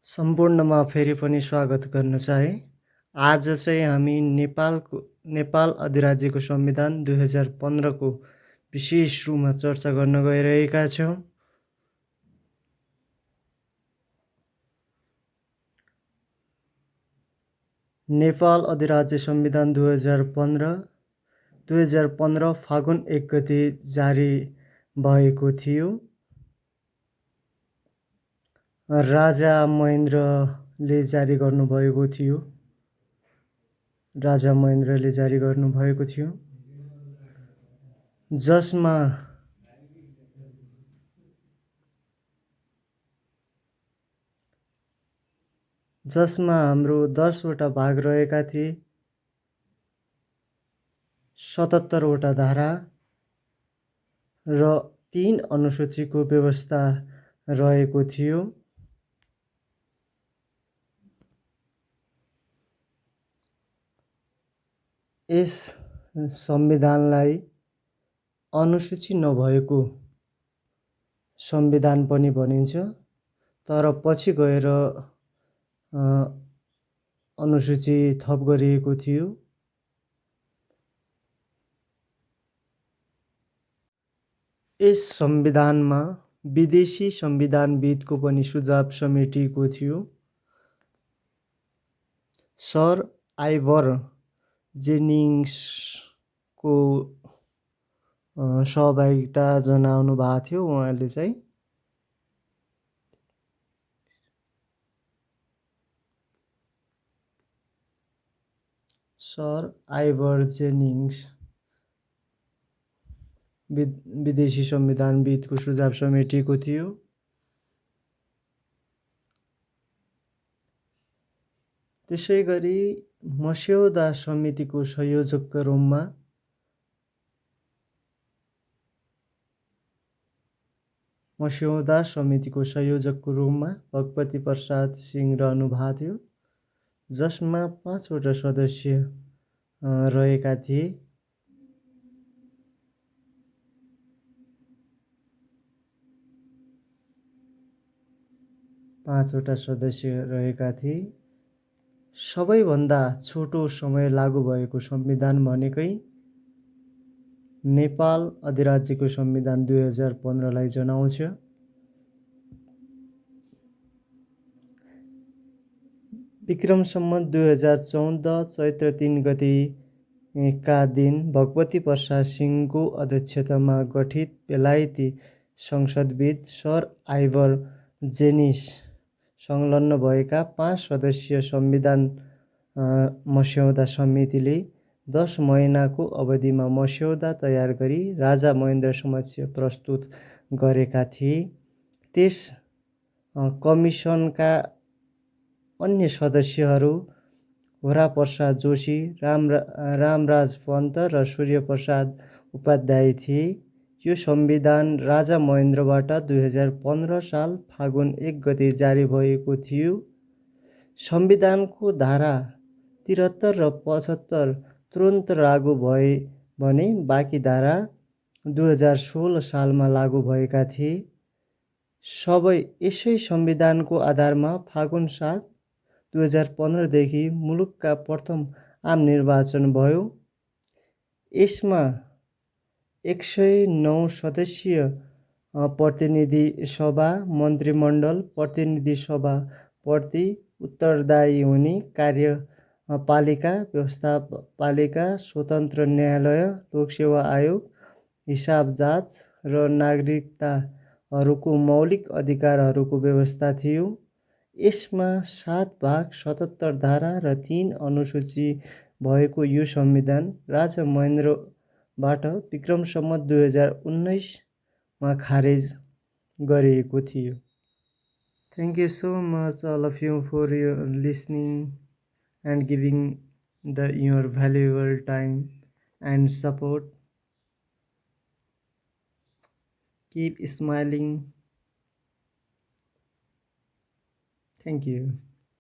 सम्पूर्णमा फेरि पनि स्वागत गर्न चाहे। आज चाहिँ हामी नेपाल अधिराज्यको संविधान 2015 को विशेष रूपमा चर्चा गर्न गइरहेका छौँ। नेपाल अधिराज्य संविधान 2015 फागुन 1 गते जारी भएको थियो। राजा महेन्द्रले जारी गर्नुभएको थियो। जसमा हाम्रो 10 वटा भाग रहेका थिए, 77 वटा धारा र 3 अनुसूचीको व्यवस्था रहेको थियो। यस संविधानलाई अनुसूची नभएको संविधान पनि भनिन्छ, तर पछि गएर अनुसूची थप गरिएको थियो। यस संविधानमा विदेशी संविधानविदको पनि सुझाव समेटिएको थियो। सर आइभर जेनिङ्सको सहभागिता जनाउनु भएको थियो। उहाँले चाहिँ सर आइभर जेनिङ्स विदेशी संविधानविदको सुझाव समेटिएको थियो। त्यसै गरी मस्यौदा समितिको संयोजकको रूपमा भगवती प्रसाद सिंह रहनुभएको थियो, जसमा 5 वटा सदस्य रहेका थिए। सबैभन्दा छोटो समय लागू भएको संविधान भनेकै नेपाल अधिराज्यको संविधान 2015 लाई जनाउँछ। विक्रम सम्वत 2014 चैत्र 3 गतेका दिन भगवती प्रसाद सिंहको अध्यक्षतामा गठित बेलायती संसदविद सर आइभर जेनिस संलग्न भएका 5 सदस्यीय संविधान मस्यौदा समितिले 10 महिनाको अवधिमा मस्यौदा तयार गरी राजा महेन्द्र समक्ष प्रस्तुत गरेका थिए। त्यस कमिसनका अन्य सदस्यहरू होराप्रसाद जोशी, रामराज पन्त र सूर्यप्रसाद उपाध्याय थिए। यो संविधान राजा महेन्द्रबाट 2015 साल फागुन 1 गते जारी भएको थियो। संविधानको धारा 73 र 75 तुरुन्त लागू भए भने बाँकी धारा 2016 सालमा लागू भएका थिए। यसै संविधानको आधारमा फागुन 7, 2015 देखि मुलुकका प्रथम आम निर्वाचन भयो। यसमा 109 सदस्यीय प्रतिनिधि सभा, मन्त्रीमण्डल, प्रतिनिधि सभा प्रति उत्तरदायी हुने कार्यपालिका, व्यवस्थापालिका, स्वतन्त्र न्यायालय, लोकसेवा आयोग, हिसाब जाँच र नागरिकताहरूको मौलिक अधिकारहरूको व्यवस्था थियो। यसमा 7 भाग, 77 धारा र 3 अनुसूची भएको यो संविधान राजा महेन्द्रबाट विक्रम सम्वत 2019 मा खारेज गरिएको थियो। Thank you so much all of you for your listening and giving your valuable time and support. Keep smiling. Thank you.